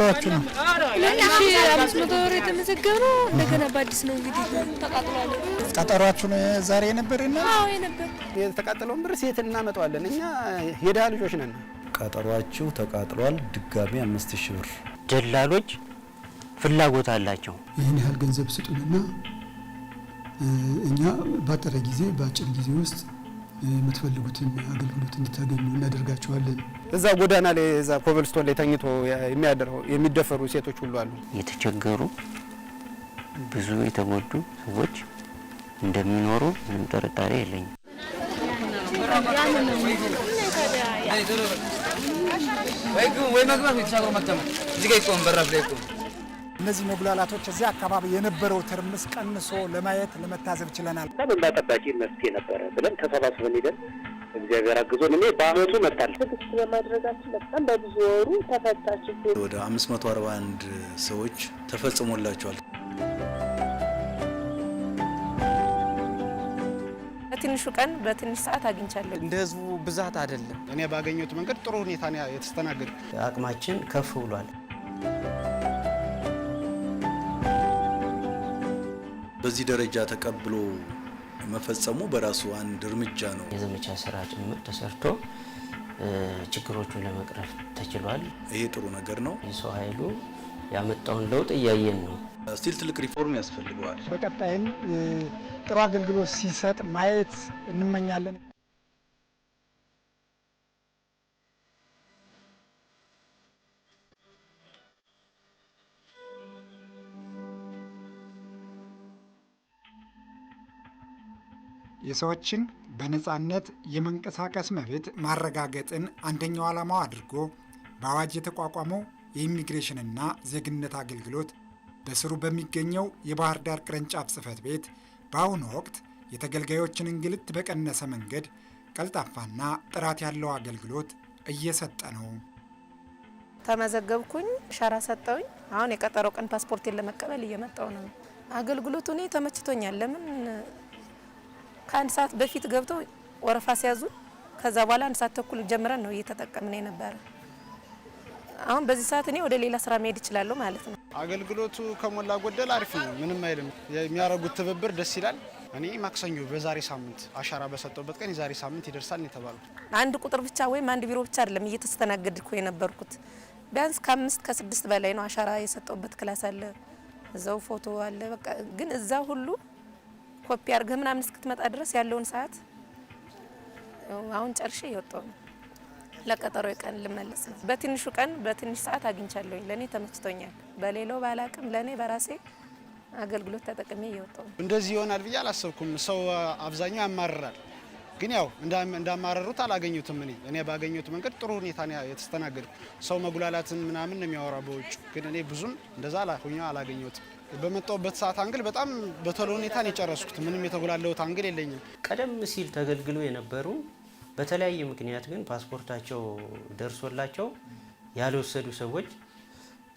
ቀጠሯችሁ ነው? እሺ 500 ብር የተመዘገበው እንደገና በአዲስ ነው እንግዲህ ተቃጥሏል። ቀጠሯችሁ ነው ዛሬ የነበረና? አዎ የነበር የተቃጠለውን ብር ሴት እናመጣዋለን እኛ የደሃ ልጆች ነን። ቀጠሯችሁ ተቃጥሏል ድጋሚ 5000 ብር። ደላሎች ፍላጎት አላቸው። ይሄን ያህል ገንዘብ ስጡንና እኛ ባጠረ ጊዜ ባጭር ጊዜ ውስጥ የምትፈልጉትን አገልግሎት እንድታገኙ እናደርጋቸዋለን። እዛ ጎዳና ላይ እዛ ኮብልስቶን ላይ ተኝቶ የሚደፈሩ ሴቶች ሁሉ አሉ። የተቸገሩ ብዙ የተጎዱ ሰዎች እንደሚኖሩ ምንም ጥርጣሬ የለኝም። ወይ መግባት የተሻገሩ መተማ እዚህ ጋር ይቆም በራፍ ላይ ይቆም። እነዚህ መጉላላቶች እዚህ አካባቢ የነበረው ትርምስ ቀንሶ ለማየት ለመታዘብ ችለናል። ለምን ባጠባቂ መፍትሄ ነበረ ብለን ተሰባስበን ሄደን እግዚአብሔር አግዞን እኔ በአመቱ መጣል ትክክል በማድረጋችን በጣም በብዙ ወሩ ተፈታች። ወደ 541 ሰዎች ተፈጽሞላቸዋል። በትንሹ ቀን በትንሽ ሰዓት አግኝቻለሁ። እንደ ህዝቡ ብዛት አይደለም። እኔ ባገኘሁት መንገድ ጥሩ ሁኔታ ነው የተስተናገደ። አቅማችን ከፍ ብሏል። በዚህ ደረጃ ተቀብሎ መፈጸሙ በራሱ አንድ እርምጃ ነው። የዘመቻ ስራ ጭምር ተሰርቶ ችግሮቹን ለመቅረፍ ተችሏል። ይሄ ጥሩ ነገር ነው። የሰው ኃይሉ ያመጣውን ለውጥ እያየን ነው። ስቲል ትልቅ ሪፎርም ያስፈልገዋል። በቀጣይም ጥሩ አገልግሎት ሲሰጥ ማየት እንመኛለን። የሰዎችን በነጻነት የመንቀሳቀስ መብት ማረጋገጥን አንደኛው ዓላማው አድርጎ በአዋጅ የተቋቋመው የኢሚግሬሽንና ዜግነት አገልግሎት በስሩ በሚገኘው የባህር ዳር ቅርንጫፍ ጽሕፈት ቤት በአሁኑ ወቅት የተገልጋዮችን እንግልት በቀነሰ መንገድ ቀልጣፋና ጥራት ያለው አገልግሎት እየሰጠ ነው። ተመዘገብኩኝ፣ ሻራ ሰጠውኝ። አሁን የቀጠሮ ቀን ፓስፖርቴን ለመቀበል እየመጣው ነው። አገልግሎቱ እኔ ተመችቶኛል። ለምን ከአንድ ሰዓት በፊት ገብተው ወረፋ ሲያዙ ከዛ በኋላ አንድ ሰዓት ተኩል ጀምረን ነው እየተጠቀምን የነበረ። አሁን በዚህ ሰዓት እኔ ወደ ሌላ ስራ መሄድ እችላለሁ ማለት ነው። አገልግሎቱ ከሞላ ጎደል አሪፍ ነው። ምንም አይልም። የሚያረጉት ትብብር ደስ ይላል። እኔ ማክሰኞ በዛሬ ሳምንት አሻራ በሰጠበት ቀን የዛሬ ሳምንት ይደርሳል ነው የተባለው። አንድ ቁጥር ብቻ ወይም አንድ ቢሮ ብቻ አይደለም እየተስተናገድኩ የነበርኩት። ቢያንስ ከ5 ከ6 በላይ ነው አሻራ የሰጠበት ክላስ አለ፣ እዛው ፎቶ አለ። በቃ ግን እዛ ሁሉ ኮፒ አድርገህ ምናምን እስክትመጣ ድረስ ያለውን ሰዓት አሁን ጨርሼ እየወጣሁ ነው። ለቀጠሮ ቀን ልመለስ ነው። በትንሹ ቀን በትንሽ ሰዓት አግኝቻለሁ። ለኔ ተመችቶኛል። በሌላው ባላቅም ለኔ በራሴ አገልግሎት ተጠቅሜ እየወጣሁ ነው። እንደዚህ ይሆናል ብዬ አላሰብኩም። ሰው አብዛኛው ያማርራል፣ ግን ያው እንዳማረሩት አላገኙትም። እኔ ባገኘሁት መንገድ ጥሩ ሁኔታ ነው የተስተናገድኩ። ሰው መጉላላትን ምናምን ነው የሚያወራው በውጭ፣ ግን እኔ ብዙም እንደዛ አላገኘሁትም። በመጣሁበት ሰዓት አንግል በጣም በቶሎ ሁኔታ ነው የጨረስኩት። ምንም የተጎላለሁት አንግል የለኝም። ቀደም ሲል ተገልግሎ የነበሩ በተለያየ ምክንያት ግን ፓስፖርታቸው ደርሶላቸው ያልወሰዱ ሰዎች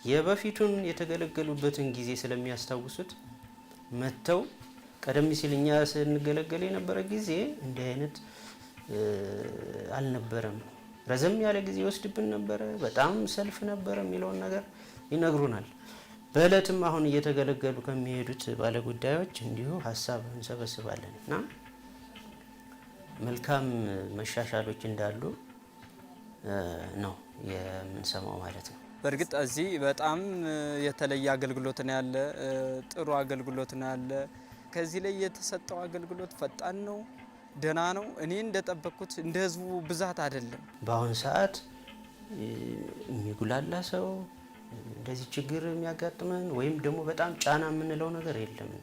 የበፊቱን የተገለገሉበትን ጊዜ ስለሚያስታውሱት መተው ቀደም ሲል እኛ ስንገለገል የነበረ ጊዜ እንዲህ አይነት አልነበረም። ረዘም ያለ ጊዜ ወስድብን ነበረ፣ በጣም ሰልፍ ነበረ የሚለውን ነገር ይነግሩናል። በእለትም አሁን እየተገለገሉ ከሚሄዱት ባለጉዳዮች እንዲሁ ሀሳብ እንሰበስባለን እና መልካም መሻሻሎች እንዳሉ ነው የምንሰማው ማለት ነው። በእርግጥ እዚህ በጣም የተለየ አገልግሎት ነው ያለ፣ ጥሩ አገልግሎት ነው ያለ። ከዚህ ላይ የተሰጠው አገልግሎት ፈጣን ነው፣ ደህና ነው። እኔ እንደጠበቅኩት እንደ ህዝቡ ብዛት አይደለም። በአሁን ሰዓት የሚጉላላ ሰው እንደዚህ ችግር የሚያጋጥመን ወይም ደግሞ በጣም ጫና የምንለው ነገር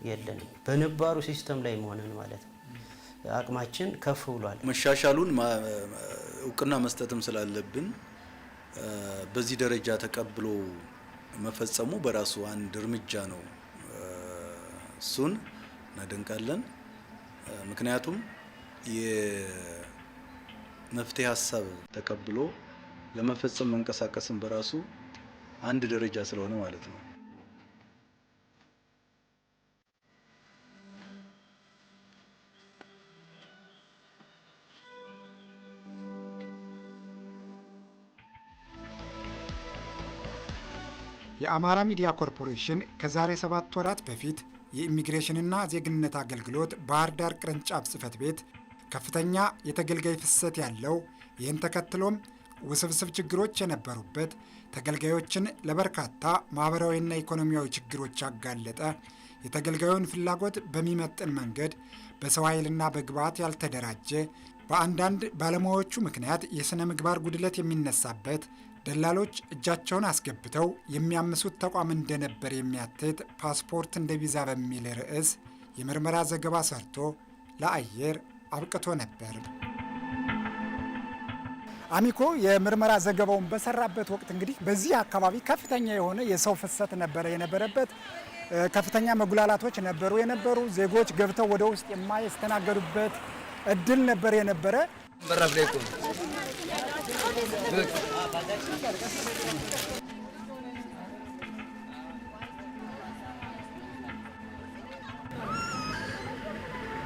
የለንም። በነባሩ ሲስተም ላይ መሆነን ማለት ነው። አቅማችን ከፍ ብሏል። መሻሻሉን እውቅና መስጠትም ስላለብን በዚህ ደረጃ ተቀብሎ መፈጸሙ በራሱ አንድ እርምጃ ነው። እሱን እናደንቃለን። ምክንያቱም የመፍትሄ ሀሳብ ተቀብሎ ለመፈጸም መንቀሳቀስም በራሱ አንድ ደረጃ ስለሆነ ማለት ነው። የአማራ ሚዲያ ኮርፖሬሽን ከዛሬ 7 ወራት በፊት የኢሚግሬሽንና ዜግነት አገልግሎት ባህር ዳር ቅርንጫፍ ጽሕፈት ቤት ከፍተኛ የተገልጋይ ፍሰት ያለው ይህን ተከትሎም ውስብስብ ችግሮች የነበሩበት ተገልጋዮችን ለበርካታ ማህበራዊና ኢኮኖሚያዊ ችግሮች ያጋለጠ የተገልጋዩን ፍላጎት በሚመጥን መንገድ በሰው ኃይልና በግብዓት ያልተደራጀ በአንዳንድ ባለሙያዎቹ ምክንያት የሥነ ምግባር ጉድለት የሚነሳበት ደላሎች እጃቸውን አስገብተው የሚያምሱት ተቋም እንደነበር የሚያትት ፓስፖርት እንደ ቪዛ በሚል ርዕስ የምርመራ ዘገባ ሰርቶ ለአየር አብቅቶ ነበር። አሚኮ የምርመራ ዘገባውን በሰራበት ወቅት እንግዲህ በዚህ አካባቢ ከፍተኛ የሆነ የሰው ፍሰት የነበረበት ከፍተኛ መጉላላቶች የነበሩ ዜጎች ገብተው ወደ ውስጥ የማይስተናገዱበት እድል የነበረ በራፍ ላይ ቆም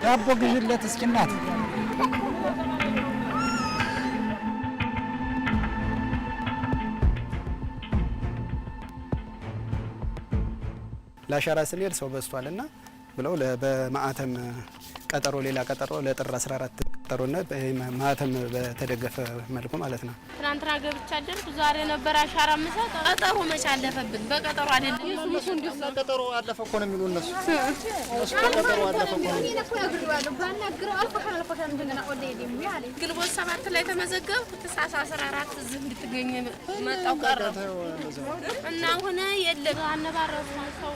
ዳቦ ግዥለት እስኪ እናት። ለአሻራ ስንሄድ ሰው በዝቷልና ብለው በማዕተም ቀጠሮ ሌላ ቀጠሮ ለጥር 14 ቀጠሮና ማዕተም በተደገፈ መልኩ ማለት ነው። ትናንትና ገብቻ አደርኩ። ዛሬ ነበር አሻራ ምሰጥ። ቀጠሮ መች አለፈብን? በቀጠሮ አይደለም። እሱ እንዴት ነው ቀጠሮ አለፈ እኮ ነው የሚሉ እነሱ ቀጠሮ አለፈ እኮ ነው። ግንቦት 7 ላይ ተመዘገብኩ። ታኅሳስ 14 እዚህ እንድትገኝ መጣው ቀረ እና አሁን የለም አነባረሩ ሰው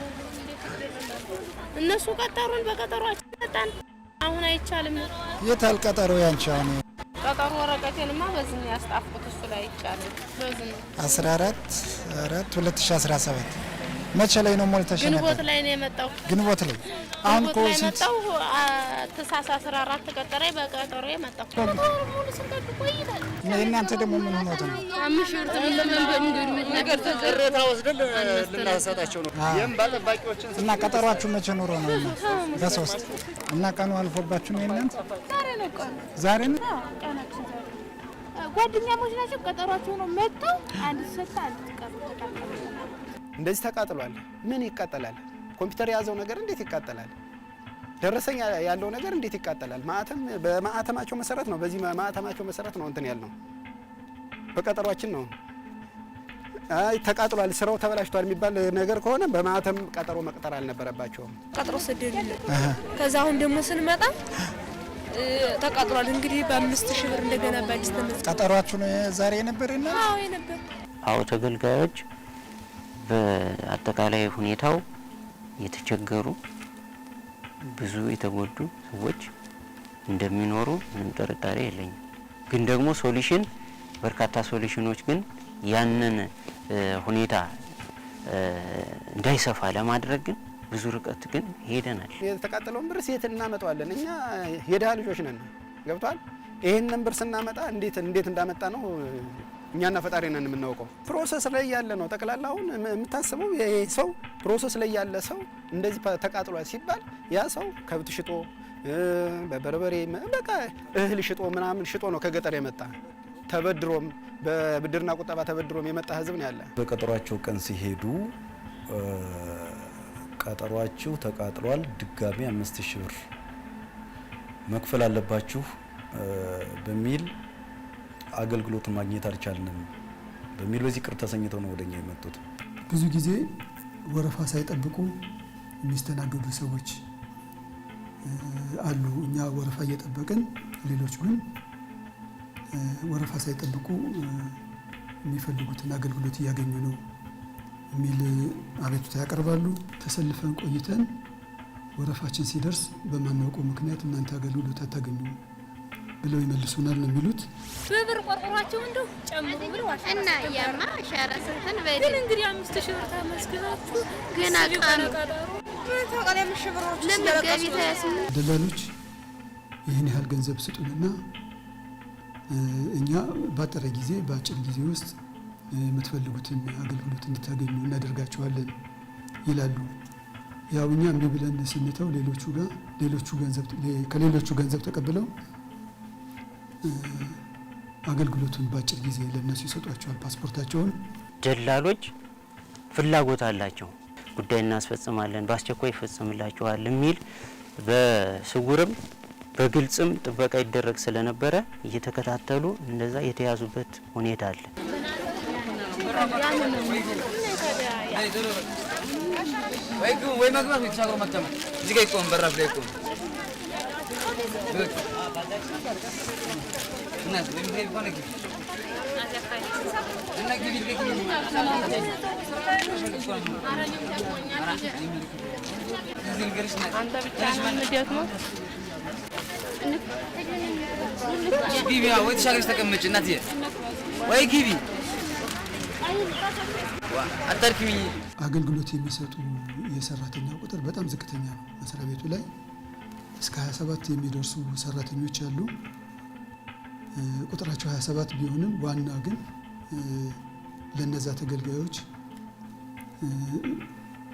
እነሱ ቀጠሩን በቀጠሯችን መጣን። አሁን አይቻልም። የታል ቀጠሮ ያንቺ? አሁን ቀጠሮ ወረቀቴንማ በዚህ ነው ያስጣፍኩት። እሱ ላይ አይቻልም። በዚህ 14/2017 መቼ ላይ ነው ሞልተሽ ነበር? ግንቦት ላይ ነው የመጣው። ግንቦት ላይ አሁን እኮ የመጣው ታኅሳስ 14 ቀጠረ። በቀጠሮ የመጣው ሙሉ ስንት ቆይታል። እናንተ ደግሞ ምን ሆኖት ነው? ነገር ተዘረታ ወስደን ልናሰጣቸው ነው። ይሄም ባለባቂዎችን እና ቀጠሯችሁ መቼ ኖሮ ነው? በ3 እና ቀኑ አልፎባችሁ ነው እናንተ? ዛሬ ነው ቀናችን። ጓደኛሞች ናቸው። ቀጠሯቸው ነው መጥተው አንድ ሰጣ አንድ ተቀበሉ። እንደዚህ ተቃጥሏል። ምን ይቃጠላል? ኮምፒውተር የያዘው ነገር እንዴት ይቃጠላል? ደረሰኛ ያለው ነገር እንዴት ይቃጠላል? ማዕተም በማዕተማቸው መሰረት ነው። በዚህ ማዕተማቸው መሰረት ነው እንትን ያልነው በቀጠሯችን ነው። አይ ተቃጥሏል፣ ስራው ተበላሽቷል የሚባል ነገር ከሆነ በማዕተም ቀጠሮ መቅጠር አልነበረባቸውም። ቀጠሮ ሰደዱልን። ከዛ አሁን ደግሞ ስንመጣ ተቃጥሏል። እንግዲህ በ5000 ብር እንደገና ባጅ ተመዝገበ። ቀጠሯችሁ ነው ዛሬ የነበረና? አዎ የነበር። አዎ ተገልጋዮች በአጠቃላይ ሁኔታው የተቸገሩ ብዙ የተጎዱ ሰዎች እንደሚኖሩ ምንም ጥርጣሬ የለኝም። ግን ደግሞ ሶሉሽን በርካታ ሶሉሽኖች ግን ያንን ሁኔታ እንዳይሰፋ ለማድረግ ግን ብዙ ርቀት ግን ሄደናል። የተቃጠለውን ብር ሴት እናመጣዋለን። እኛ የድሃ ልጆች ነን። ገብቷል። ይሄንን ብር ስናመጣ እንዴት እንዳመጣ ነው እኛና ፈጣሪ ነን የምናውቀው። ፕሮሰስ ላይ ያለ ነው ጠቅላላ። አሁን የምታስበው ይሄ ሰው ፕሮሰስ ላይ ያለ ሰው እንደዚህ ተቃጥሏል ሲባል ያ ሰው ከብት ሽጦ በበርበሬ በቃ እህል ሽጦ ምናምን ሽጦ ነው ከገጠር የመጣ ተበድሮም በብድርና ቁጠባ ተበድሮም የመጣ ህዝብ ነው ያለ። በቀጠሯቸው ቀን ሲሄዱ ቀጠሯችሁ ተቃጥሏል፣ ድጋሚ 5000 ብር መክፈል አለባችሁ በሚል አገልግሎቱን ማግኘት አልቻልንም በሚል በዚህ ቅር ተሰኝተው ነው ወደኛ የመጡት። ብዙ ጊዜ ወረፋ ሳይጠብቁ የሚስተናገዱ ሰዎች አሉ። እኛ ወረፋ እየጠበቅን ሌሎች ግን ወረፋ ሳይጠብቁ የሚፈልጉትን አገልግሎት እያገኙ ነው የሚል አቤቱታ ያቀርባሉ። ተሰልፈን ቆይተን ወረፋችን ሲደርስ በማናውቀው ምክንያት እናንተ አገልግሎት አታገኙ ብለው ይመልሱናል ነው የሚሉት። በብር ቆርቆሯቸው እንደው ጨምሩ ብለው እና ያማ አሻራ ሰተን በል ግን እንግዲህ 5000 ብር ተመስግናችሁ ገና ቃሉ ደላሎች ይህን ያህል ገንዘብ ስጡንና እኛ ባጠረ ጊዜ በአጭር ጊዜ ውስጥ የምትፈልጉትን አገልግሎት እንድታገኙ እናደርጋቸዋለን ይላሉ። ያው እኛ እምቢ ብለን ስንተው ከሌሎቹ ገንዘብ ተቀብለው አገልግሎቱን በአጭር ጊዜ ለነሱ ይሰጧቸዋል ፓስፖርታቸውን። ደላሎች ፍላጎት አላቸው። ጉዳይ እናስፈጽማለን፣ በአስቸኳይ ይፈጽምላቸዋል የሚል በስውርም በግልጽም ጥበቃ ይደረግ ስለነበረ እየተከታተሉ እንደዛ የተያዙበት ሁኔታ አለ። ወይ መግባት ነው ተሻግሮ መጣም እዚህ ጋር ይቆም በራፍ ላይ ይቆም እና ለምን ይሆነ ግቢ እና ግቢ አንተ ብቻ ነህ ደግሞ ግቢ ወይ ተሻግረሽ ተቀመጭ እናት ወይ ግቢ አታርኪሚ። አገልግሎት የሚሰጡ የሰራተኛ ቁጥር በጣም ዝቅተኛ ነው። መስሪያ ቤቱ ላይ እስከ 27 የሚደርሱ ሰራተኞች አሉ። ቁጥራቸው 27 ቢሆንም ዋና ግን ለነዛ ተገልጋዮች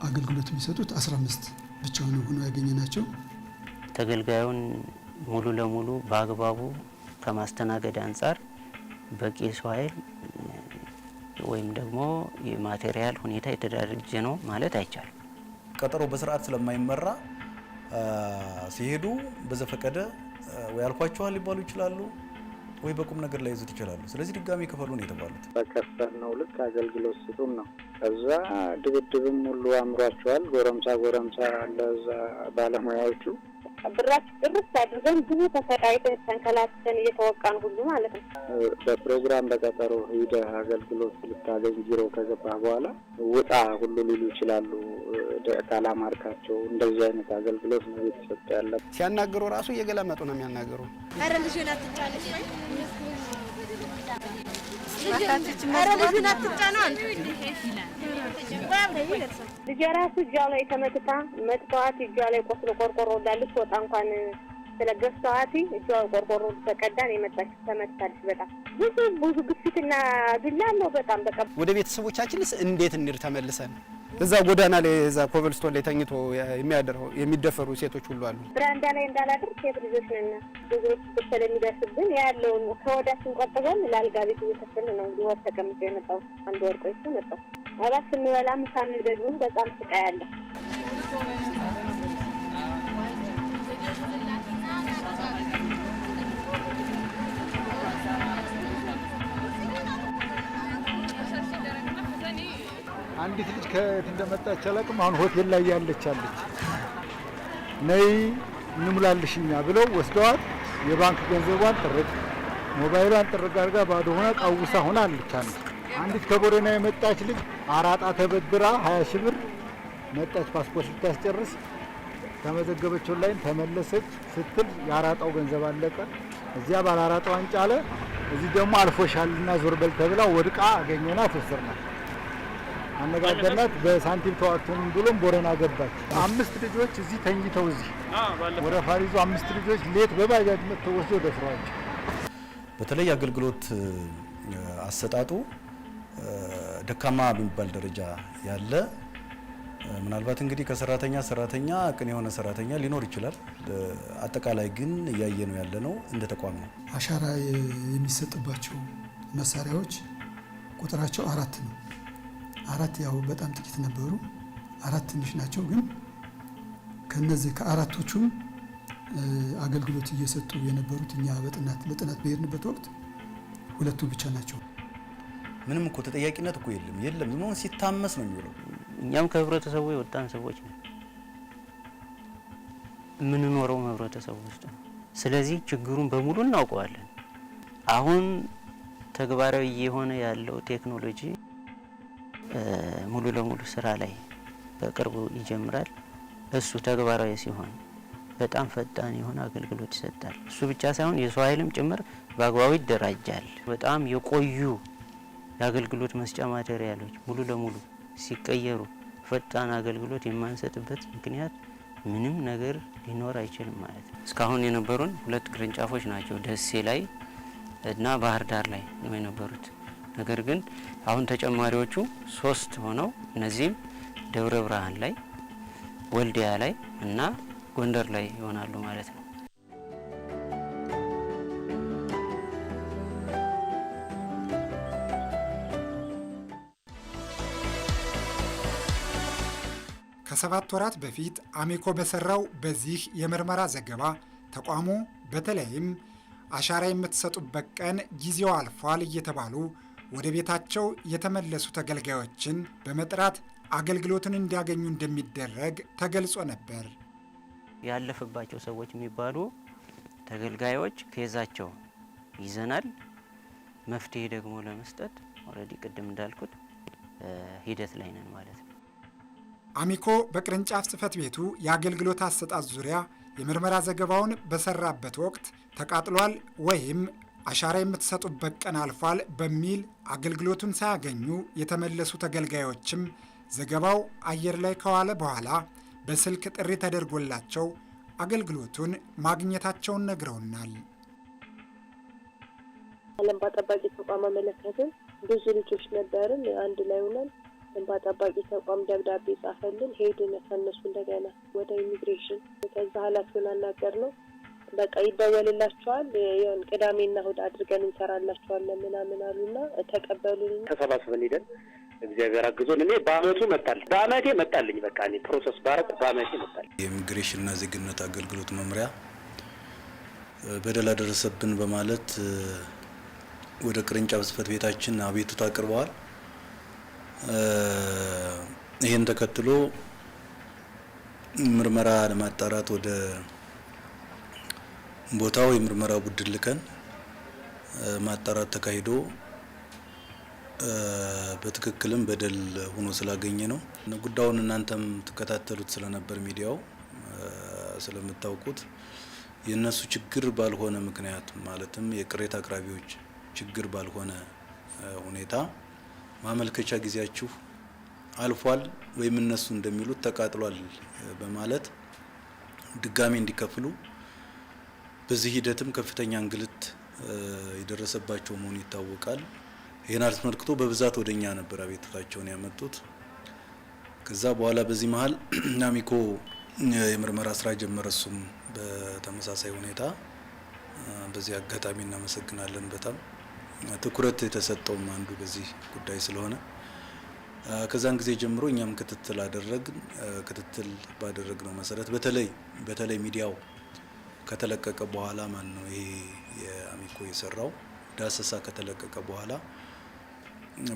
አገልግሎት የሚሰጡት 15 ብቻ ሆነው ያገኘናቸው። ተገልጋዩን ሙሉ ለሙሉ በአግባቡ ከማስተናገድ አንጻር በቂ ሰው ኃይል ወይም ደግሞ የማቴሪያል ሁኔታ የተደራጀ ነው ማለት አይቻልም። ቀጠሮ በስርዓት ስለማይመራ ሲሄዱ በዘፈቀደ ወይ አልፏቸዋል ሊባሉ ይችላሉ ወይ በቁም ነገር ላይ ይዙት ይችላሉ። ስለዚህ ድጋሚ ክፈሉ ነው የተባሉት። በከፈትነው ልክ አገልግሎት ስጡን ነው። ከዛ ድብድብም ሁሉ አምሯቸዋል። ጎረምሳ ለዛ ባለሙያዎቹ ብራችን ጥርስ አድርገን ብዙ ተሰቃይተን ተንከላተን እየተወቃን ሁሉ ማለት ነው። በፕሮግራም በቀጠሮ ሂደህ አገልግሎት ልታገኝ ቢሮ ከገባ በኋላ ውጣ ሁሉ ሊሉ ይችላሉ። ካላማርካቸው እንደዚህ አይነት አገልግሎት ነው እየተሰጠ ያለ። ሲያናግሩ ራሱ እየገለመጡ ነው የሚያናግሩ። አረ ልጅና ትጫነሽ ወይ ልጅ ራሱ እጇ ላይ ተመትታ መጥቷት እጇ ላይ ቆስሎ ቆርቆሮ እንዳለች ወጣ እንኳን ስለገዝተዋት እጇ ቆርቆሮ ተቀዳን የመጣች ተመታለች። በጣም ብዙ ግፊትና ዱላ ነው። በጣም በቃ ወደ ቤተሰቦቻችንስ እንዴት እንር ተመልሰን እዛ ጎዳና ላይ እዛ ኮቨልስቶን ላይ ተኝቶ የሚደፈሩ ሴቶች ሁሉ አሉ። ብራንዳ ላይ እንዳላድር ሴት ልጆች ነን። ብዙዎች ስለሚደርስብን ያለውን ከወዳችን ቆጥበን ለአልጋ ቤት እየከፈልን ነው። ወር ተቀምጬ የመጣው አንድ ወር ቆይቶ መጣው። አባስ ስንበላ ምሳን ደግሞ በጣም ስቃይ አለ። አንዲት ልጅ ከየት እንደመጣች አላውቅም። አሁን ሆቴል ላይ ያለች ነይ እንሙላልሽኛ ብለው ወስደዋት የባንክ ገንዘቧን ጥርቅ ሞባይሏን ጥርቅ አድርጋ ባዶ ሆና ቀውሳ ሆና አለች። አንዲት ከቦረና የመጣች ልጅ አራጣ ተበድራ 20 ሺህ ብር መጣች። ፓስፖርት ልታስጨርስ ተመዘገበችው ላይ ተመለሰች ስትል ያራጣው ገንዘብ አለቀ። እዚያ ባላራጣው አንጫለ እዚህ ደግሞ አልፎሻልና ዞር በል ተብላ ወድቃ አገኘናት፣ ወሰድናት፣ አነጋገርናት። በሳንቲም ተዋጥቶን ብሎም ቦረና ገባች። 5 ልጆች እዚህ ተኝተው እዚህ ወደ ፋሪዞ 5 ልጆች ሌት በባጃጅ መጥተው ወስደው ደፍረዋቸው። በተለይ አገልግሎት አሰጣጡ ደካማ በሚባል ደረጃ ያለ ምናልባት እንግዲህ ከሰራተኛ ቅን የሆነ ሰራተኛ ሊኖር ይችላል። አጠቃላይ ግን እያየ ነው ያለ ነው እንደ ተቋም ነው። አሻራ የሚሰጥባቸው መሳሪያዎች ቁጥራቸው 4 ነው። 4 ያው በጣም ጥቂት ነበሩ። 4 ትንሽ ናቸው። ግን ከነዚህ ከአራቶቹም አገልግሎት እየሰጡ የነበሩት እኛ ለጥናት በሄድንበት ወቅት 2 ብቻ ናቸው። ምንም እኮ ተጠያቂነት እኮ የለም። ዝም ሲታመስ ነው የሚውለው። እኛም ከህብረተሰቡ የወጣን ሰዎች ነው የምንኖረው ህብረተሰቡ ውስጥ ነው። ስለዚህ ችግሩን በሙሉ እናውቀዋለን። አሁን ተግባራዊ የሆነ ያለው ቴክኖሎጂ ሙሉ ለሙሉ ስራ ላይ በቅርቡ ይጀምራል። እሱ ተግባራዊ ሲሆን በጣም ፈጣን የሆነ አገልግሎት ይሰጣል። እሱ ብቻ ሳይሆን የሰው ኃይልም ጭምር በአግባቡ ይደራጃል። በጣም የቆዩ የአገልግሎት መስጫ ማቴሪያሎች ሙሉ ለሙሉ ሲቀየሩ ፈጣን አገልግሎት የማንሰጥበት ምክንያት ምንም ነገር ሊኖር አይችልም ማለት ነው። እስካሁን የነበሩን 2 ቅርንጫፎች ናቸው፣ ደሴ ላይ እና ባህር ዳር ላይ ነው የነበሩት። ነገር ግን አሁን ተጨማሪዎቹ 3 ሆነው እነዚህም ደብረ ብርሃን ላይ፣ ወልዲያ ላይ እና ጎንደር ላይ ይሆናሉ ማለት ነው። ከ7 ወራት በፊት አሚኮ በሰራው በዚህ የምርመራ ዘገባ ተቋሙ በተለይም አሻራ የምትሰጡበት ቀን ጊዜው አልፏል እየተባሉ ወደ ቤታቸው የተመለሱ ተገልጋዮችን በመጥራት አገልግሎትን እንዲያገኙ እንደሚደረግ ተገልጾ ነበር። ያለፈባቸው ሰዎች የሚባሉ ተገልጋዮች ከዛቸው ይዘናል። መፍትሄ ደግሞ ለመስጠት ኦልሬዲ ቅድም እንዳልኩት ሂደት ላይ ነን ማለት ነው። አሚኮ በቅርንጫፍ ጽሕፈት ቤቱ የአገልግሎት አሰጣጥ ዙሪያ የምርመራ ዘገባውን በሰራበት ወቅት ተቃጥሏል ወይም አሻራ የምትሰጡበት ቀን አልፏል በሚል አገልግሎቱን ሳያገኙ የተመለሱ ተገልጋዮችም ዘገባው አየር ላይ ከዋለ በኋላ በስልክ ጥሪ ተደርጎላቸው አገልግሎቱን ማግኘታቸውን ነግረውናል። እንባ ጠባቂ ተቋም አመለከትን። ብዙ ልጆች ነበርን። አንድ ላይ ሆነን እንባ ጠባቂ ተቋም ደብዳቤ ጻፈልን። ሄድን ከነሱ እንደገና ወደ ኢሚግሬሽን። ከዛ ኃላፊውን አናገርነው። በቃ ይደወልላቸዋል፣ የሆነ ቅዳሜና እሑድ አድርገን እንሰራላቸዋለን ምናምን አሉና ተቀበሉን። ተሰባስበን ሄደን እግዚአብሔር አግዞን እኔ በአመቴ መጣልኝ። በቃ እኔ ፕሮሰስ ባረቅ በአመቴ መጣልኝ። የኢሚግሬሽንና ዜግነት አገልግሎት መምሪያ በደል አደረሰብን በማለት ወደ ቅርንጫፍ ጽሕፈት ቤታችን አቤቱታ አቅርበዋል። ይህን ተከትሎ ምርመራ ለማጣራት ወደ ቦታው የምርመራ ቡድን ልከን ማጣራት ተካሂዶ በትክክልም በደል ሆኖ ስላገኘ ነው። ጉዳዩን እናንተም ተከታተሉት ስለነበር ሚዲያው ስለምታውቁት የነሱ ችግር ባልሆነ ምክንያት ማለትም የቅሬታ አቅራቢዎች ችግር ባልሆነ ሁኔታ ማመልከቻ ጊዜያችሁ አልፏል ወይም እነሱ እንደሚሉት ተቃጥሏል በማለት ድጋሚ እንዲከፍሉ በዚህ ሂደትም ከፍተኛ እንግልት የደረሰባቸው መሆኑ ይታወቃል። ይህን አስመልክቶ በብዛት ወደኛ ነበር አቤቱታቸውን ያመጡት። ከዛ በኋላ በዚህ መሀል አሚኮ የምርመራ ስራ ጀመረ። እሱም በተመሳሳይ ሁኔታ በዚህ አጋጣሚ እናመሰግናለን። በጣም ትኩረት የተሰጠውም አንዱ በዚህ ጉዳይ ስለሆነ ከዛን ጊዜ ጀምሮ እኛም ክትትል አደረግን። ክትትል ባደረግነው መሰረት በተለይ ሚዲያው ከተለቀቀ በኋላ ይሄ የአሚኮ የሰራው ዳሰሳ ከተለቀቀ በኋላ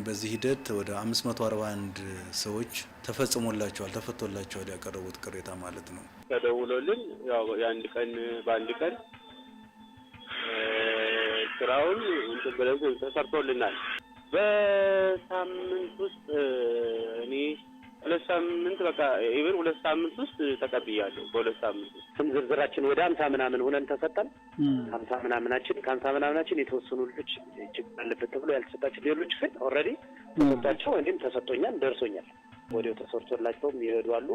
በዚህ ሂደት ወደ 541 ሰዎች ተፈቶላቸዋል ያቀረቡት ቅሬታ ማለት ነው። ተደውሎልን ያው በአንድ ቀን ስራውን ብለን ተሰርቶልናል። በሳምንት ውስጥ እኔ 2 ሳምንት በቃ ኢቭን 2 ሳምንት ውስጥ ተቀብያለሁ። በ2 ሳምንት ውስጥ ስም ዝርዝራችን ወደ 50 ምናምን ሆነን ተሰጠን። 50 ምናምናችን የተወሰኑ ልጆች ችግር አለበት ተብሎ ያልተሰጣቸው ሌሎች ግን ኦልሬዲ ተሰጣቸው። እኔም ተሰጥቶኛል፣ ደርሶኛል። ወዲያው ተሰርቶላቸውም ይሄዱ አሉ።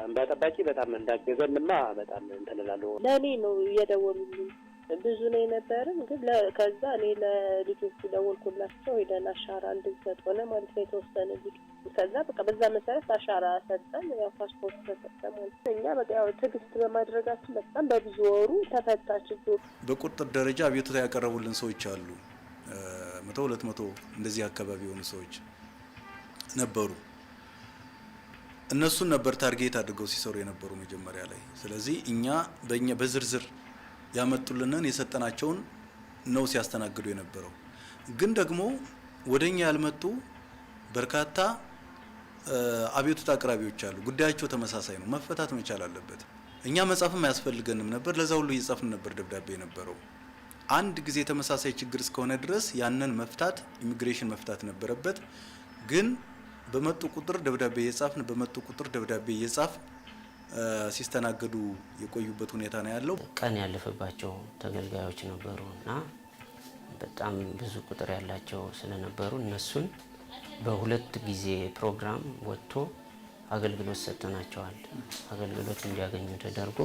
እንባ ጠባቂ በጣም እንዳገዘንማ በጣም እንትን እላለሁ። ለእኔ ነው እየደወሉልኝ ብዙ ነው የነበረን። ግን ከዛ እኔ ለልጆቹ ደወልኩላቸው። ሄደን አሻራ እንድንሰጥ ሆነ ማለት ነው የተወሰነ ልጅ። ከዛ በቃ በዛ መሰረት አሻራ ሰጠን። ያው ፓስፖርት ተሰጠ ማለት ነው። እኛ በቃ ያው ትዕግስት በማድረጋችን በጣም በብዙ ወሩ ተፈታ ችግሩ። በቁጥር ደረጃ አቤቱታ ያቀረቡልን ሰዎች አሉ። 100-200 እንደዚህ አካባቢ የሆኑ ሰዎች ነበሩ። እነሱን ነበር ታርጌት አድርገው ሲሰሩ የነበሩ መጀመሪያ ላይ። ስለዚህ በእኛ በዝርዝር ያመጡልንን የሰጠናቸውን ነው ሲያስተናግዱ የነበረው። ግን ደግሞ ወደኛ ያልመጡ በርካታ አቤቱታ አቅራቢዎች አሉ። ጉዳያቸው ተመሳሳይ ነው፣ መፈታት መቻል አለበት። እኛ መጻፍም አያስፈልገንም ነበር፣ ለዛ ሁሉ እየጻፍን ነበር ደብዳቤ የነበረው። አንድ ጊዜ ተመሳሳይ ችግር እስከሆነ ድረስ ያንን መፍታት ኢሚግሬሽን መፍታት ነበረበት። ግን በመጡ ቁጥር ደብዳቤ እየጻፍ ሲስተናገዱ የቆዩበት ሁኔታ ነው ያለው። ቀን ያለፈባቸው ተገልጋዮች ነበሩ እና በጣም ብዙ ቁጥር ያላቸው ስለነበሩ እነሱን በ2 ጊዜ ፕሮግራም ወጥቶ አገልግሎት ሰጥተናቸዋል። አገልግሎት እንዲያገኙ ተደርጎ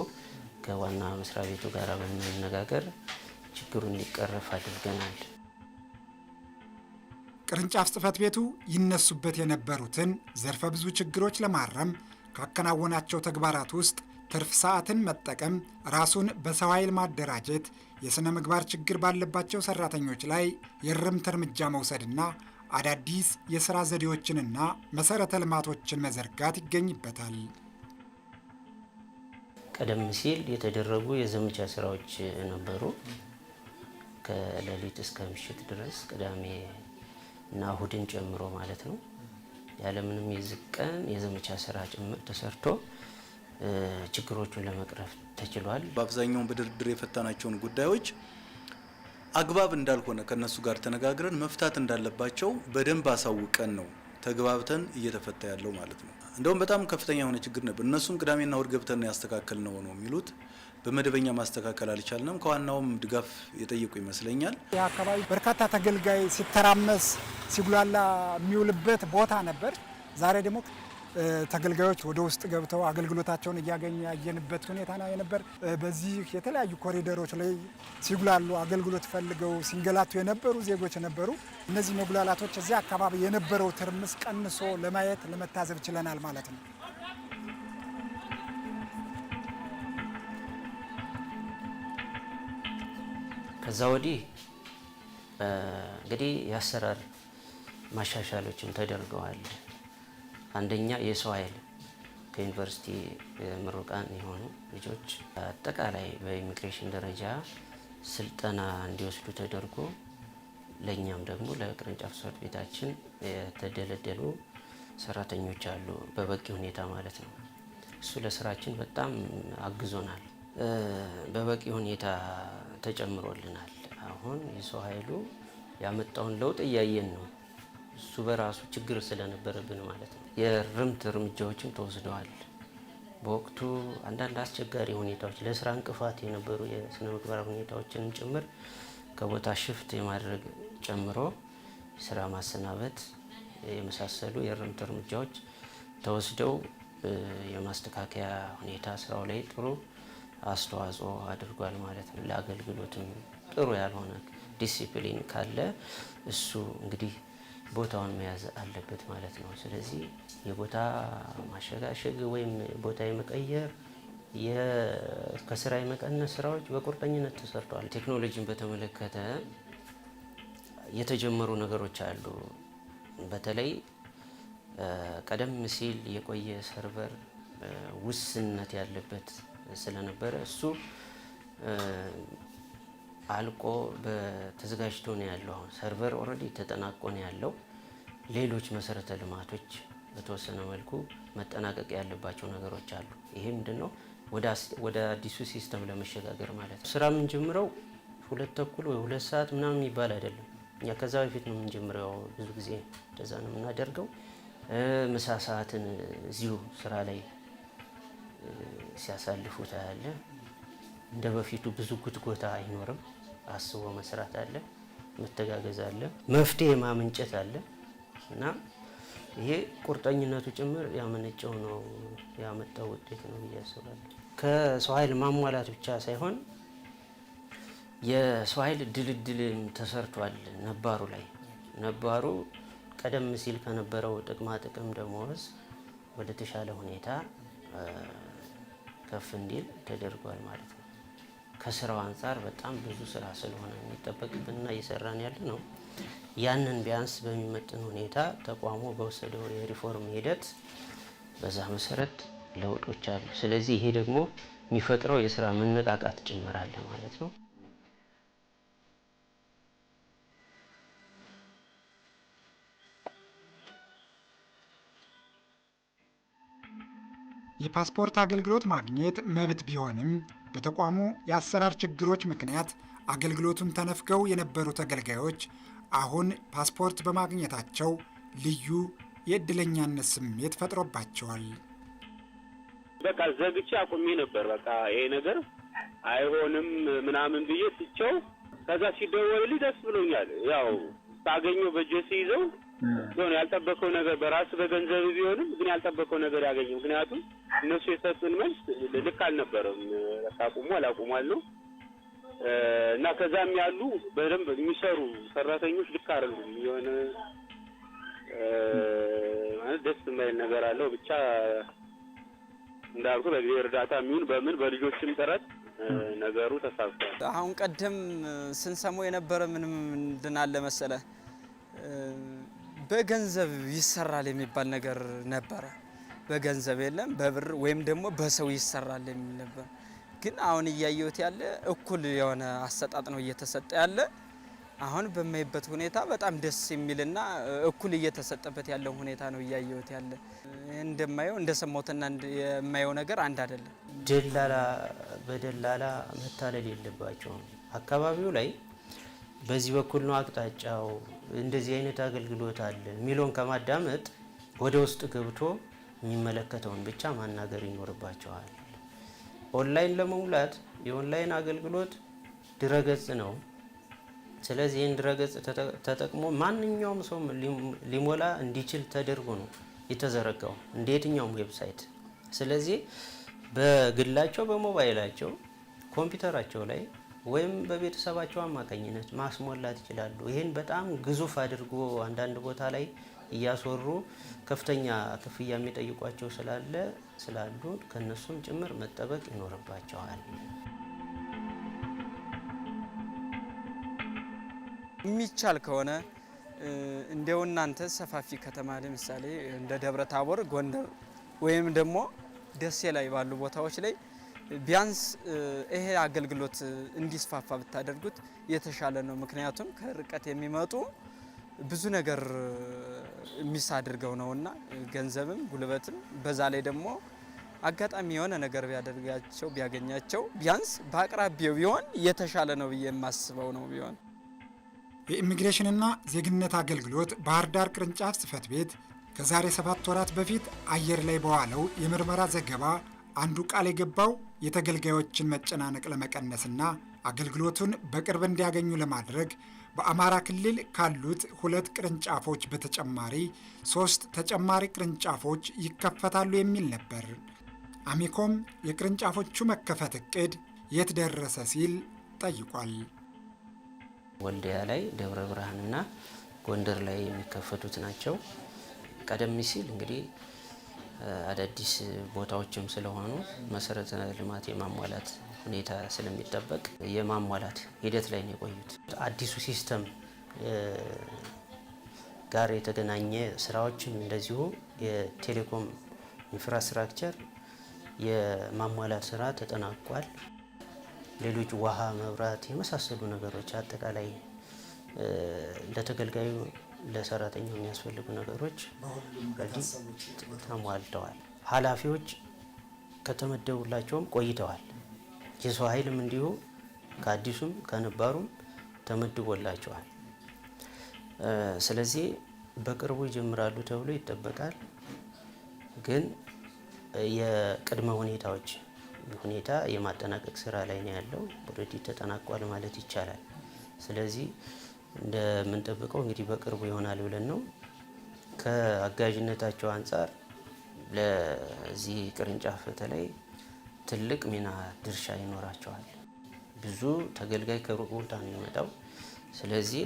ከዋና መስሪያ ቤቱ ጋር በመነጋገር ችግሩ እንዲቀረፍ አድርገናል። ቅርንጫፍ ጽሕፈት ቤቱ ይነሱበት የነበሩትን ዘርፈ ብዙ ችግሮች ለማረም ካከናወናቸው ተግባራት ውስጥ ትርፍ ሰዓትን መጠቀም፣ ራሱን በሰው ኃይል ማደራጀት፣ የሥነ ምግባር ችግር ባለባቸው ሠራተኞች ላይ የእርምት እርምጃ መውሰድና አዳዲስ የሥራ ዘዴዎችንና መሠረተ ልማቶችን መዘርጋት ይገኝበታል። ቀደም ሲል የተደረጉ የዘመቻ ስራዎች ነበሩ። ከሌሊት እስከ ምሽት ድረስ ቅዳሜ እና እሁድን ጨምሮ ማለት ነው። ያለምንም የዝግ ቀን የዘመቻ ስራ ጭምር ተሰርቶ ችግሮቹን ለመቅረፍ ተችሏል። በአብዛኛው በድርድር የፈታናቸውን ጉዳዮች አግባብ እንዳልሆነ ከነሱ ጋር ተነጋግረን መፍታት እንዳለባቸው በደንብ አሳውቀን ነው ተግባብተን እየተፈታ ያለው ማለት ነው። እንደውም በጣም ከፍተኛ የሆነ ችግር ነበር። እነሱም ቅዳሜና እሁድ ገብተን ያስተካከል ነው የሚሉት። በመደበኛ ማስተካከል አልቻልንም። ከዋናውም ድጋፍ የጠየቁ ይመስለኛል። የአካባቢ በርካታ ተገልጋይ ሲተራመስ ሲጉላላ የሚውልበት ቦታ ነበር። ዛሬ ደግሞ ተገልጋዮች ወደ ውስጥ ገብተው አገልግሎታቸውን እያገኙ ያየንበት ሁኔታ ነው የነበር። በዚህ የተለያዩ ኮሪደሮች ላይ ሲጉላሉ አገልግሎት ፈልገው ሲንገላቱ የነበሩ ዜጎች ነበሩ። እነዚህ መጉላላቶች እዚህ አካባቢ የነበረው ትርምስ ቀንሶ ለማየት ለመታዘብ ችለናል ማለት ነው። ከዛ ወዲህ እንግዲህ የአሰራር ማሻሻሎችን ተደርገዋል። አንደኛ የሰው ኃይል ከዩኒቨርሲቲ ምሩቃን የሆኑ ልጆች አጠቃላይ በኢሚግሬሽን ደረጃ ስልጠና እንዲወስዱ ተደርጎ ለእኛም ደግሞ ለቅርንጫፍ ጽሕፈት ቤታችን የተደለደሉ ሰራተኞች አሉ፣ በበቂ ሁኔታ ማለት ነው። እሱ ለስራችን በጣም አግዞናል። በበቂ ሁኔታ ተጨምሮልናል። አሁን የሰው ኃይሉ ያመጣውን ለውጥ እያየን ነው። እሱ በራሱ ችግር ስለነበረብን ማለት ነው። የእርምት እርምጃዎችም ተወስደዋል። በወቅቱ አንዳንድ አስቸጋሪ ሁኔታዎች ለስራ እንቅፋት የነበሩ የስነ ምግባር ሁኔታዎችንም ጭምር ከቦታ ሽፍት የማድረግ ጨምሮ ስራ ማሰናበት የመሳሰሉ የእርምት እርምጃዎች ተወስደው የማስተካከያ ሁኔታ ስራው ላይ ጥሩ አስተዋጽኦ አድርጓል ማለት ነው። ለአገልግሎትም ጥሩ ያልሆነ ዲሲፕሊን ካለ እሱ እንግዲህ ቦታውን መያዝ አለበት ማለት ነው። ስለዚህ የቦታ ማሸጋሸግ ወይም ቦታ የመቀየር ከስራ የመቀነስ ስራዎች በቁርጠኝነት ተሰርተዋል። ቴክኖሎጂን በተመለከተ የተጀመሩ ነገሮች አሉ። በተለይ ቀደም ሲል የቆየ ሰርቨር ውስንነት ያለበት ስለነበረ እሱ አልቆ በተዘጋጅቶ ነው ያለው። አሁን ሰርቨር ኦልሬዲ ተጠናቆ ነው ያለው። ሌሎች መሰረተ ልማቶች በተወሰነ መልኩ መጠናቀቅ ያለባቸው ነገሮች አሉ። ይሄ ምንድነው? ወደ አዲሱ ሲስተም ለመሸጋገር ማለት ነው። ስራ የምንጀምረው 2 ተኩል ወይ 2 ሰዓት ምናምን የሚባል አይደለም። እኛ ከዛ በፊት ነው የምንጀምረው። ብዙ ጊዜ እንደዛ ነው የምናደርገው። ምሳ ሰዓትን እዚሁ ስራ ላይ ሲያሳልፉ ታያለ። እንደ በፊቱ ብዙ ጉትጎታ አይኖርም። አስቦ መስራት አለ፣ መተጋገዝ አለ፣ መፍትሄ ማመንጨት አለ እና ይሄ ቁርጠኝነቱ ጭምር ያመነጨው ነው ያመጣው ውጤት ነው ብዬ አስባለሁ። ከሰው ኃይል ማሟላት ብቻ ሳይሆን የሰው ኃይል ድልድልም ተሰርቷል። ነባሩ ላይ ነባሩ ቀደም ሲል ከነበረው ጥቅማ ጥቅም ደሞዝ ወደ ተሻለ ሁኔታ ከፍ እንዲል ተደርጓል ማለት ነው። ከስራው አንጻር በጣም ብዙ ስራ ስለሆነ የሚጠበቅብንና እየሰራን ያለ ነው። ያንን ቢያንስ በሚመጥን ሁኔታ ተቋሙ በወሰደው የሪፎርም ሂደት በዛ መሰረት ለውጦች አሉ። ስለዚህ ይሄ ደግሞ የሚፈጥረው የስራ መነቃቃት ጭምር አለ ማለት ነው። የፓስፖርት አገልግሎት ማግኘት መብት ቢሆንም በተቋሙ የአሰራር ችግሮች ምክንያት አገልግሎቱን ተነፍገው የነበሩ ተገልጋዮች አሁን ፓስፖርት በማግኘታቸው ልዩ የእድለኛነት ስሜት ፈጥሮባቸዋል። በቃ ዘግቼ አቁሜ ነበር። በቃ ይሄ ነገር አይሆንም ምናምን ብዬ ትቼው ከዛ ሲደወልልኝ ደስ ብሎኛል። ያው ታገኘው በጀት ይዘው ዞን ያልጠበቀው ነገር በራስ በገንዘብ ቢሆንም ግን ያልጠበቀው ነገር ያገኘ። ምክንያቱም እነሱ የሰጡን መልስ ልክ አልነበረም። አቁሟል ነው እና ከዛም ያሉ በደንብ የሚሰሩ ሰራተኞች ልክ አይደሉም። የሆነ ማለት ደስ የማይል ነገር አለው። ብቻ እንዳልኩ በእግዚአብሔር እርዳታ የሚሆን በምን በልጆችም ጥረት ነገሩ ተሳክቷል። አሁን ቀደም ስንሰማው የነበረ ምንም እንድናለ መሰለ በገንዘብ ይሰራል የሚባል ነገር ነበረ። በገንዘብ የለም በብር ወይም ደግሞ በሰው ይሰራል የሚል ነበር። ግን አሁን እያየሁት ያለ እኩል የሆነ አሰጣጥ ነው እየተሰጠ ያለ። አሁን በማይበት ሁኔታ በጣም ደስ የሚልና እኩል እየተሰጠበት ያለው ሁኔታ ነው እያየሁት ያለ። እንደማየው እንደሰማሁትና የማየው ነገር አንድ አይደለም። ደላላ በደላላ መታለል የለባቸውም። አካባቢው ላይ በዚህ በኩል ነው አቅጣጫው፣ እንደዚህ አይነት አገልግሎት አለ የሚለውን ከማዳመጥ ወደ ውስጥ ገብቶ የሚመለከተውን ብቻ ማናገር ይኖርባቸዋል። ኦንላይን ለመሙላት የኦንላይን አገልግሎት ድረገጽ ነው። ስለዚህ ይህን ድረገጽ ተጠቅሞ ማንኛውም ሰው ሊሞላ እንዲችል ተደርጎ ነው የተዘረጋው እንደ የትኛውም ዌብሳይት። ስለዚህ በግላቸው በሞባይላቸው ኮምፒውተራቸው ላይ ወይም በቤተሰባቸው አማካኝነት ማስሞላት ይችላሉ። ይህን በጣም ግዙፍ አድርጎ አንዳንድ ቦታ ላይ እያስወሩ ከፍተኛ ክፍያ የሚጠይቋቸው ስላሉ ከነሱም ጭምር መጠበቅ ይኖርባቸዋል። የሚቻል ከሆነ እንደው እናንተ ሰፋፊ ከተማ ለምሳሌ እንደ ደብረ ታቦር፣ ጎንደር ወይም ደግሞ ደሴ ላይ ባሉ ቦታዎች ላይ ቢያንስ ይሄ አገልግሎት እንዲስፋፋ ብታደርጉት የተሻለ ነው። ምክንያቱም ከርቀት የሚመጡ ብዙ ነገር ሚስ አድርገው ነውና ገንዘብም ጉልበትም፣ በዛ ላይ ደግሞ አጋጣሚ የሆነ ነገር ቢያገኛቸው ቢያንስ በአቅራቢያው ቢሆን የተሻለ ነው ብዬ የማስበው ነው ቢሆን። የኢሚግሬሽንና ዜግነት አገልግሎት ባህር ዳር ቅርንጫፍ ጽሕፈት ቤት ከዛሬ 7 ወራት በፊት አየር ላይ በዋለው የምርመራ ዘገባ አንዱ ቃል የገባው የተገልጋዮችን መጨናነቅ ለመቀነስና አገልግሎቱን በቅርብ እንዲያገኙ ለማድረግ በአማራ ክልል ካሉት 2 ቅርንጫፎች በተጨማሪ 3 ተጨማሪ ቅርንጫፎች ይከፈታሉ የሚል ነበር። አሚኮም የቅርንጫፎቹ መከፈት እቅድ የት ደረሰ ሲል ጠይቋል። ወልዲያ ላይ፣ ደብረ ብርሃንና ጎንደር ላይ የሚከፈቱት ናቸው። ቀደም ሲል እንግዲህ አዳዲስ ቦታዎችም ስለሆኑ መሰረተ ልማት የማሟላት ሁኔታ ስለሚጠበቅ የማሟላት ሂደት ላይ ነው የቆዩት። አዲሱ ሲስተም ጋር የተገናኘ ስራዎችም እንደዚሁ የቴሌኮም ኢንፍራስትራክቸር የማሟላት ስራ ተጠናቋል። ሌሎች ውሃ፣ መብራት የመሳሰሉ ነገሮች አጠቃላይ ለተገልጋዩ ለሰራተኛው የሚያስፈልጉ ነገሮች ተሟልተዋል። ኃላፊዎች ከተመደቡላቸውም ቆይተዋል። የሰው ኃይልም እንዲሁ ከአዲሱም ከነባሩም ተመድቦላቸዋል። ስለዚህ በቅርቡ ይጀምራሉ ተብሎ ይጠበቃል። ግን የቅድመ ሁኔታ የማጠናቀቅ ስራ ላይ ነው ያለው። ኦልሬዲ ተጠናቋል ማለት ይቻላል። ስለዚህ እንደምንጠብቀው እንግዲህ በቅርቡ ይሆናል ብለን ነው። ከአጋዥነታቸው አንጻር ለዚህ ቅርንጫፍ በተለይ ትልቅ ሚና ድርሻ ይኖራቸዋል። ብዙ ተገልጋይ ከሩቅ ቦታ ነው የሚመጣው። ስለዚህ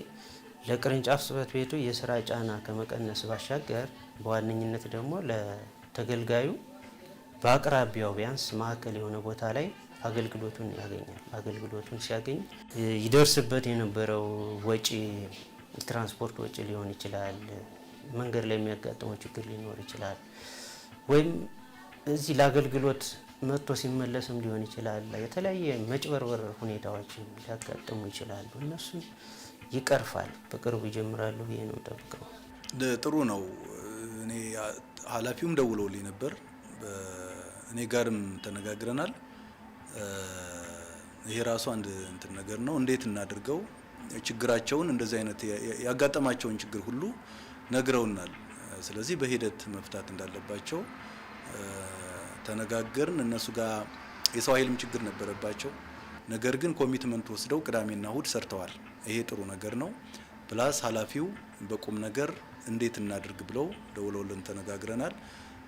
ለቅርንጫፍ ጽሕፈት ቤቱ የስራ ጫና ከመቀነስ ባሻገር በዋነኝነት ደግሞ ለተገልጋዩ በአቅራቢያው ቢያንስ ማዕከል የሆነ ቦታ ላይ አገልግሎቱን ያገኛል። አገልግሎቱን ሲያገኝ ይደርስበት የነበረው ወጪ፣ ትራንስፖርት ወጪ ሊሆን ይችላል፣ መንገድ ላይ የሚያጋጥመው ችግር ሊኖር ይችላል፣ ወይም እዚህ ለአገልግሎት መጥቶ ሲመለስም ሊሆን ይችላል። የተለያየ መጭበርበር ሁኔታዎችን ሊያጋጥሙ ይችላሉ። እነሱም ይቀርፋል። በቅርቡ ይጀምራሉ ብዬ ነው ጠብቀው። ጥሩ ነው። እኔ ኃላፊውም ደውለውልኝ ነበር፣ እኔ ጋርም ተነጋግረናል። ይሄ ራሱ አንድ እንትን ነገር ነው። እንዴት እናድርገው ችግራቸውን፣ እንደዚህ አይነት ያጋጠማቸውን ችግር ሁሉ ነግረውናል። ስለዚህ በሂደት መፍታት እንዳለባቸው ተነጋገርን። እነሱ ጋር የሰው ኃይልም ችግር ነበረባቸው። ነገር ግን ኮሚትመንት ወስደው ቅዳሜና እሁድ ሰርተዋል። ይሄ ጥሩ ነገር ነው። ፕላስ ኃላፊው በቁም ነገር እንዴት እናድርግ ብለው ደውለውልን ተነጋግረናል።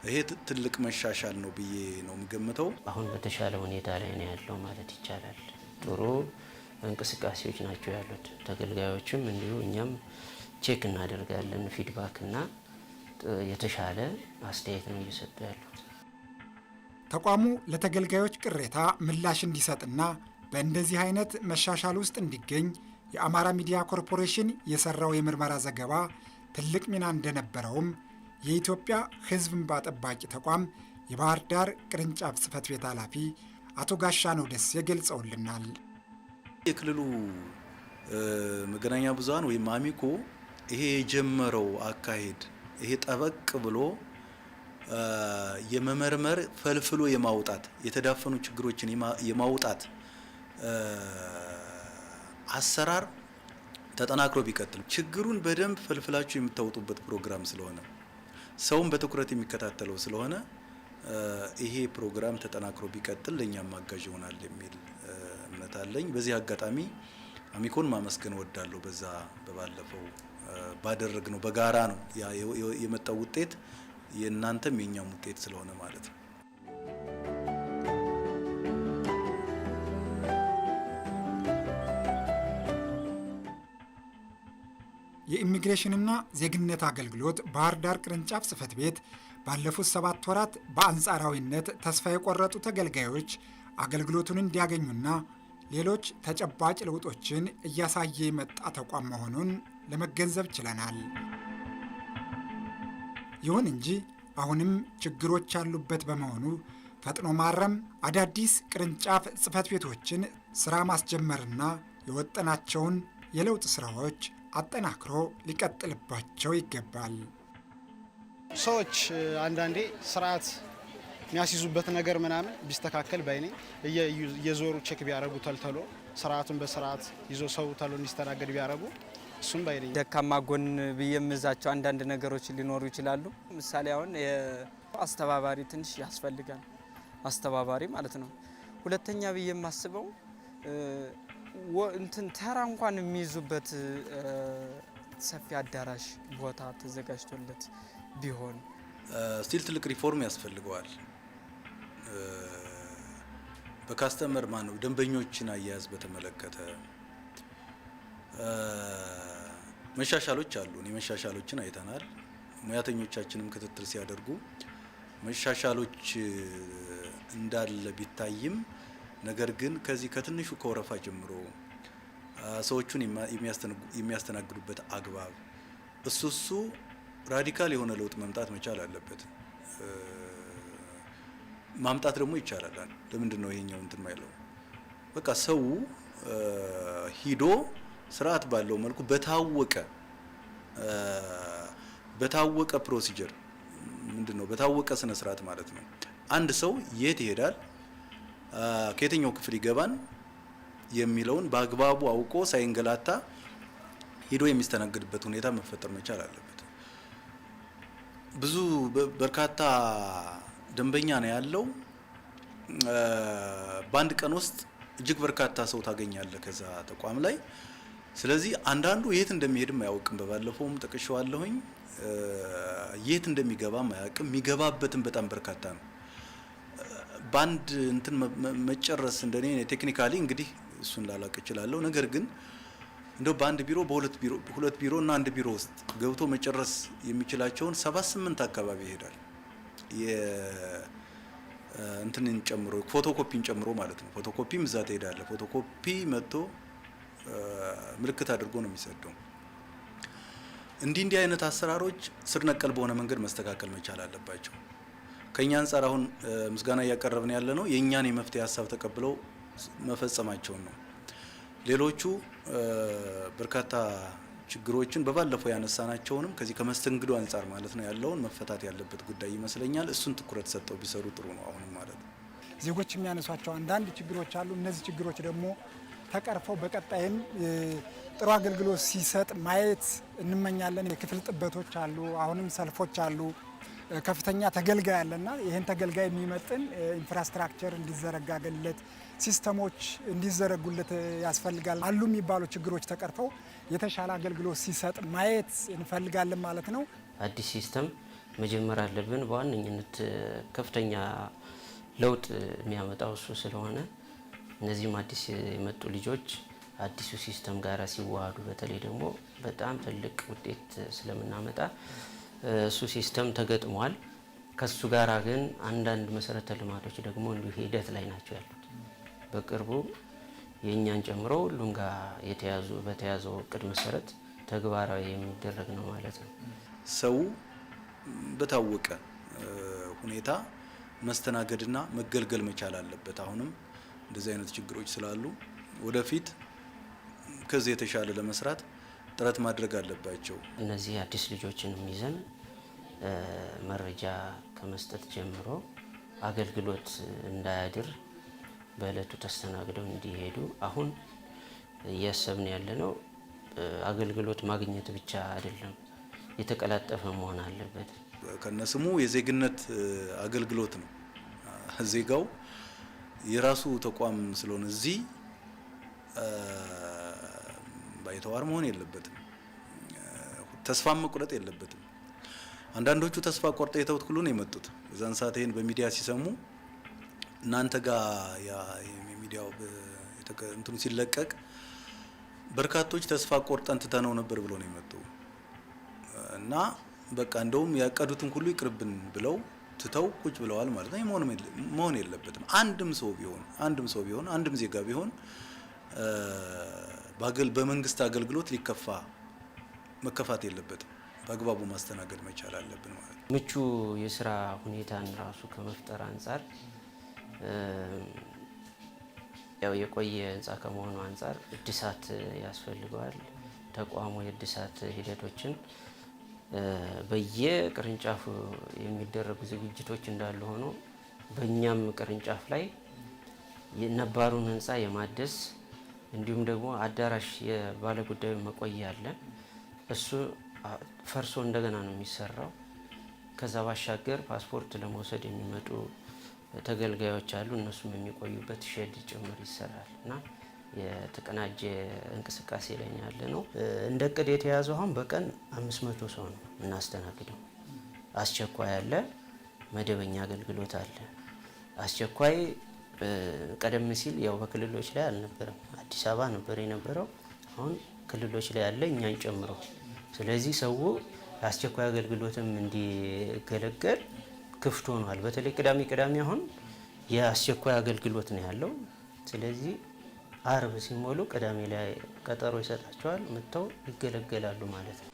ይሄ ትልቅ መሻሻል ነው ብዬ ነው የምገምተው። አሁን በተሻለ ሁኔታ ላይ ነው ያለው ማለት ይቻላል። ጥሩ እንቅስቃሴዎች ናቸው ያሉት። ተገልጋዮችም እንዲሁ እኛም ቼክ እናደርጋለን፣ ፊድባክ እና የተሻለ አስተያየት ነው እየሰጡ ያሉት። ተቋሙ ለተገልጋዮች ቅሬታ ምላሽ እንዲሰጥና በእንደዚህ አይነት መሻሻል ውስጥ እንዲገኝ የአማራ ሚዲያ ኮርፖሬሽን የሰራው የምርመራ ዘገባ ትልቅ ሚና እንደነበረውም የኢትዮጵያ ሕዝብ እንባ ጠባቂ ተቋም የባህር ዳር ቅርንጫፍ ጽሕፈት ቤት ኃላፊ አቶ ጋሻነው ደሴ ገልጸውልናል። የክልሉ መገናኛ ብዙሃን ወይም አሚኮ ይሄ የጀመረው አካሄድ ይሄ ጠበቅ ብሎ የመመርመር ፈልፍሎ የማውጣት የተዳፈኑ ችግሮችን የማውጣት አሰራር ተጠናክሮ ቢቀጥል ችግሩን በደንብ ፈልፍላችሁ የምታወጡበት ፕሮግራም ስለሆነ ሰውን በትኩረት የሚከታተለው ስለሆነ ይሄ ፕሮግራም ተጠናክሮ ቢቀጥል ለኛም አጋዥ ይሆናል የሚል እምነት አለኝ። በዚህ አጋጣሚ አሚኮን ማመስገን እወዳለሁ። በዛ በባለፈው ባደረግነው በጋራ ነው የመጣው ውጤት የእናንተም የኛም ውጤት ስለሆነ ማለት ነው። የኢሚግሬሽንና ዜግነት አገልግሎት ባህር ዳር ቅርንጫፍ ጽሕፈት ቤት ባለፉት 7 ወራት በአንጻራዊነት ተስፋ የቆረጡ ተገልጋዮች አገልግሎቱን እንዲያገኙና ሌሎች ተጨባጭ ለውጦችን እያሳየ የመጣ ተቋም መሆኑን ለመገንዘብ ችለናል። ይሁን እንጂ አሁንም ችግሮች ያሉበት በመሆኑ ፈጥኖ ማረም፣ አዳዲስ ቅርንጫፍ ጽሕፈት ቤቶችን ሥራ ማስጀመርና የወጠናቸውን የለውጥ ሥራዎች አጠናክሮ ሊቀጥልባቸው ይገባል። ሰዎች አንዳንዴ ስርዓት የሚያስይዙበት ነገር ምናምን ቢስተካከል ባይኔ እየዞሩ ቼክ ቢያደርጉ ተልተሎ ስርዓቱን በስርዓት ይዞ ሰው ተሎ እንዲስተናገድ ቢያደርጉ እሱም ባይኔ። ደካማ ጎን ብዬ የምዛቸው አንዳንድ ነገሮች ሊኖሩ ይችላሉ። ምሳሌ አሁን አስተባባሪ ትንሽ ያስፈልጋል፣ አስተባባሪ ማለት ነው። ሁለተኛ ብዬ የማስበው እንትን ተራ እንኳን የሚይዙበት ሰፊ አዳራሽ ቦታ ተዘጋጅቶለት ቢሆን ስቲል ትልቅ ሪፎርም ያስፈልገዋል። በካስተመር ማነው ደንበኞችን አያያዝ በተመለከተ መሻሻሎች አሉ። መሻሻሎችን አይተናል። ሙያተኞቻችንም ክትትል ሲያደርጉ መሻሻሎች እንዳለ ቢታይም ነገር ግን ከዚህ ከትንሹ ከወረፋ ጀምሮ ሰዎቹን የሚያስተናግዱበት አግባብ እሱ ራዲካል የሆነ ለውጥ መምጣት መቻል አለበት። ማምጣት ደግሞ ይቻላል። ለምንድን ነው ይሄኛው እንትን ማይለው? በቃ ሰው ሂዶ ስርዓት ባለው መልኩ በታወቀ ፕሮሲጀር ምንድነው በታወቀ ስነ ስርዓት ማለት ነው። አንድ ሰው የት ይሄዳል፣ ከየትኛው ክፍል ይገባን የሚለውን በአግባቡ አውቆ ሳይንገላታ ሂዶ የሚስተናገድበት ሁኔታ መፈጠር መቻል አለበት። ብዙ በርካታ ደንበኛ ነው ያለው። በአንድ ቀን ውስጥ እጅግ በርካታ ሰው ታገኛለህ ከዛ ተቋም ላይ። ስለዚህ አንዳንዱ የት እንደሚሄድም አያውቅም። በባለፈውም ጠቅሼዋለሁኝ። የት እንደሚገባም አያውቅም። የሚገባበትም በጣም በርካታ ነው። በአንድ እንትን መጨረስ እንደኔ ቴክኒካሊ እንግዲህ እሱን ላላቅ እችላለሁ። ነገር ግን እንደው በአንድ ቢሮ ሁለት ቢሮ እና አንድ ቢሮ ውስጥ ገብቶ መጨረስ የሚችላቸውን 78 አካባቢ ይሄዳል። እንትንን ጨምሮ ፎቶኮፒን ጨምሮ ማለት ነው። ፎቶኮፒም እዛ ትሄዳለ። ፎቶኮፒ መጥቶ ምልክት አድርጎ ነው የሚሰደው። እንዲህ አይነት አሰራሮች ስር ነቀል በሆነ መንገድ መስተካከል መቻል አለባቸው። ከኛ አንጻር አሁን ምስጋና እያቀረብን ያለ ነው የኛን የመፍትሄ ሀሳብ ተቀብለው መፈጸማቸውን ነው። ሌሎቹ በርካታ ችግሮችን በባለፈው ያነሳናቸውንም ከዚህ ከመስተንግዶ አንጻር ማለት ነው ያለውን መፈታት ያለበት ጉዳይ ይመስለኛል። እሱን ትኩረት ሰጥተው ቢሰሩ ጥሩ ነው። አሁንም ማለት ነው ዜጎች የሚያነሷቸው አንዳንድ ችግሮች አሉ። እነዚህ ችግሮች ደግሞ ተቀርፈው በቀጣይም ጥሩ አገልግሎት ሲሰጥ ማየት እንመኛለን። የክፍል ጥበቶች አሉ፣ አሁንም ሰልፎች አሉ። ከፍተኛ ተገልጋይ አለና ይህን ተገልጋይ የሚመጥን ኢንፍራስትራክቸር እንዲዘረጋለት ሲስተሞች እንዲዘረጉለት ያስፈልጋል። አሉ የሚባሉ ችግሮች ተቀርፈው የተሻለ አገልግሎት ሲሰጥ ማየት እንፈልጋለን ማለት ነው። አዲስ ሲስተም መጀመር አለብን። በዋነኝነት ከፍተኛ ለውጥ የሚያመጣው እሱ ስለሆነ እነዚህም አዲስ የመጡ ልጆች አዲሱ ሲስተም ጋር ሲዋሃዱ በተለይ ደግሞ በጣም ትልቅ ውጤት ስለምናመጣ እሱ ሲስተም ተገጥሟል። ከሱ ጋራ ግን አንዳንድ መሰረተ ልማቶች ደግሞ እንዲሁ ሂደት ላይ ናቸው ያሉት። በቅርቡ የእኛን ጨምሮ ሁሉም ጋር በተያዘው እቅድ መሰረት ተግባራዊ የሚደረግ ነው ማለት ነው። ሰው በታወቀ ሁኔታ መስተናገድና መገልገል መቻል አለበት። አሁንም እንደዚህ አይነት ችግሮች ስላሉ ወደፊት ከዚህ የተሻለ ለመስራት ጥረት ማድረግ አለባቸው። እነዚህ አዲስ ልጆችንም ይዘን መረጃ ከመስጠት ጀምሮ አገልግሎት እንዳያድር በእለቱ ተስተናግደው እንዲሄዱ አሁን እያሰብን ያለነው አገልግሎት ማግኘት ብቻ አይደለም፣ የተቀላጠፈ መሆን አለበት። ከነስሙ የዜግነት አገልግሎት ነው። ዜጋው የራሱ ተቋም ስለሆነ እዚህ ባይተዋር መሆን የለበትም፣ ተስፋ መቁረጥ የለበትም። አንዳንዶቹ ተስፋ ቆርጠው የተውት ሁሉ ነው የመጡት። በዛን ሰዓት ይሄን በሚዲያ ሲሰሙ እናንተ ጋር የሚዲያው እንትኑ ሲለቀቅ በርካቶች ተስፋ ቆርጠን ትተነው ነበር ብሎ ነው የመጡ እና በቃ እንደውም ያቀዱትን ሁሉ ይቅርብን ብለው ትተው ቁጭ ብለዋል ማለት ነው። መሆን የለበትም። አንድም ሰው ቢሆን አንድም ዜጋ ቢሆን በመንግስት አገልግሎት መከፋት የለበትም። በአግባቡ ማስተናገድ መቻል አለብን ማለት ነው። ምቹ የስራ ሁኔታን ራሱ ከመፍጠር አንጻር ያው የቆየ ህንጻ ከመሆኑ አንጻር እድሳት ያስፈልገዋል። ተቋሙ የእድሳት ሂደቶችን በየቅርንጫፉ የሚደረጉ ዝግጅቶች እንዳሉ ሆኖ በእኛም ቅርንጫፍ ላይ የነባሩን ህንጻ የማደስ እንዲሁም ደግሞ አዳራሽ የባለጉዳዩ መቆያ አለ። እሱ ፈርሶ እንደገና ነው የሚሰራው። ከዛ ባሻገር ፓስፖርት ለመውሰድ የሚመጡ ተገልጋዮች አሉ። እነሱም የሚቆዩበት ሼድ ጭምር ይሰራል እና የተቀናጀ እንቅስቃሴ ላይ ያለ ነው። እንደ እቅድ የተያዘው አሁን በቀን 500 ሰው ነው እናስተናግደው። አስቸኳይ አለ፣ መደበኛ አገልግሎት አለ። አስቸኳይ ቀደም ሲል ያው በክልሎች ላይ አልነበረም፣ አዲስ አበባ ነበር የነበረው። አሁን ክልሎች ላይ አለ እኛን ጨምሮ። ስለዚህ ሰው አስቸኳይ አገልግሎትም እንዲገለገል ክፍት ሆኗል። በተለይ ቅዳሜ አሁን የአስቸኳይ አገልግሎት ነው ያለው። ስለዚህ አርብ ሲሞሉ ቅዳሜ ላይ ቀጠሮ ይሰጣቸዋል፣ መጥተው ይገለገላሉ ማለት ነው።